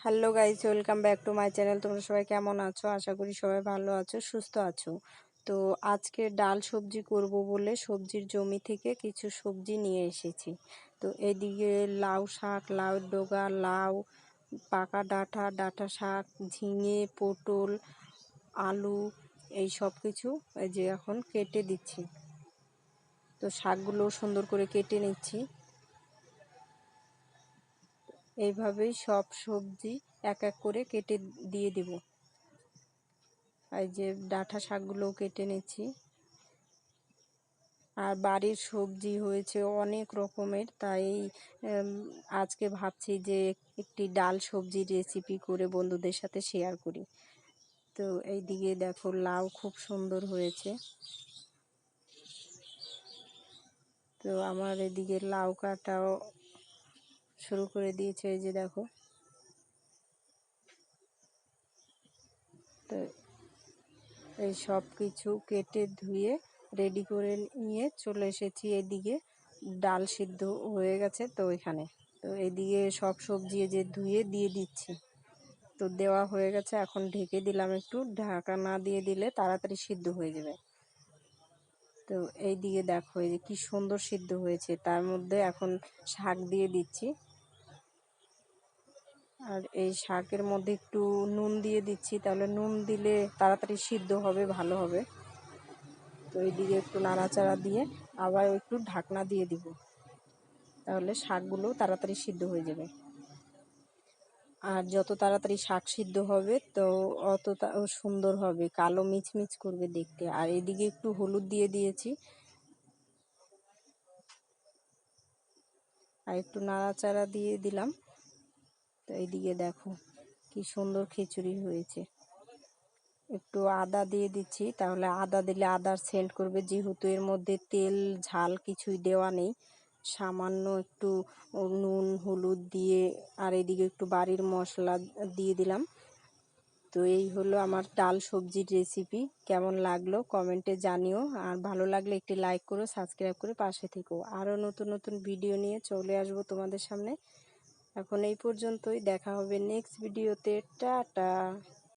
Hello guys, welcome back to my channel. তোমরা সবাই কেমন আছো? আশা করি সবাই ভালো আছো, সুস্থ আছো। তো আজকে ডাল সবজি করব বলে সবজির জমি থেকে কিছু সবজি নিয়ে এসেছি। তো এদিকে লাউ শাক, লাউয়ের ডগা, লাউ, পাকা ডাঁটা শাক, ঝিঙে, পটল, আলু, এই সব কিছু এই যে এখন কেটে দিচ্ছি। তো শাকগুলো সুন্দর করে কেটে নিচ্ছি। এইভাবেই সব সবজি এক এক করে কেটে দিয়ে দিব। এই যে ডাঁটা শাকগুলোও কেটে নিচ্ছি। আর বাড়ির সবজি হয়েছে অনেক রকমের, তাই আজকে ভাবছি যে একটি ডাল সবজির রেসিপি করে বন্ধুদের সাথে শেয়ার করি। তো এইদিকে দেখো লাউ খুব সুন্দর হয়েছে। তো আমার এদিকে লাউ কাটাও শুরু করে দিয়েছে, এই যে দেখো। তো এই সব কিছু কেটে ধুয়ে রেডি করে নিয়ে চলে এসেছি এদিকে। ডাল সিদ্ধ হয়ে গেছে তো এখানে। তো এদিকে সব সবজি যে ধুয়ে দিয়ে দিচ্ছি। তো দেওয়া হয়ে গেছে, এখন ঢেকে দিলাম, একটু ঢাকা না দিয়ে দিলে তাড়াতাড়ি সিদ্ধ হয়ে যাবে। তো এইদিকে দেখো এই যে কি সুন্দর সিদ্ধ হয়েছে। তার মধ্যে এখন শাক দিয়ে দিচ্ছি। আর এই শাকের মধ্যে একটু নুন দিয়ে দিচ্ছি, তাহলে নুন দিলে তাড়াতাড়ি সিদ্ধ হবে, ভালো হবে। তো এইদিকে একটু নাড়াচাড়া দিয়ে আবার একটু ঢাকনা দিয়ে দিব, তাহলে শাকগুলো তাড়াতাড়ি সিদ্ধ হয়ে যাবে। আর যত তাড়াতাড়ি শাক সিদ্ধ হবে তো অত সুন্দর হবে, কালো মিচমিচ করবে দেখতে। আর এদিকে একটু হলুদ দিয়ে দিয়েছি, আর একটু নাড়াচাড়া দিয়ে দিলাম। তো এইদিকে দেখো কি সুন্দর খিচুড়ি হয়েছে। একটু আদা দিয়ে দিচ্ছি, তাহলে আদা দিলে আদার সেন্ট করবে, যেহেতু এর মধ্যে তেল ঝাল কিছুই দেওয়া নেই। সামান্য একটু নুন হলুদ দিয়ে আর এদিকে একটু বাড়ির মশলা দিয়ে দিলাম। তো এই হলো আমার ডাল সবজির রেসিপি। কেমন লাগলো কমেন্টে জানিও, আর ভালো লাগলে একটি লাইক করো, সাবস্ক্রাইব করে পাশে থেকো। আরও নতুন নতুন ভিডিও নিয়ে চলে আসবো তোমাদের সামনে। এখন এই পর্যন্তই, দেখা হবে নেক্সট ভিডিওতে। টাটা।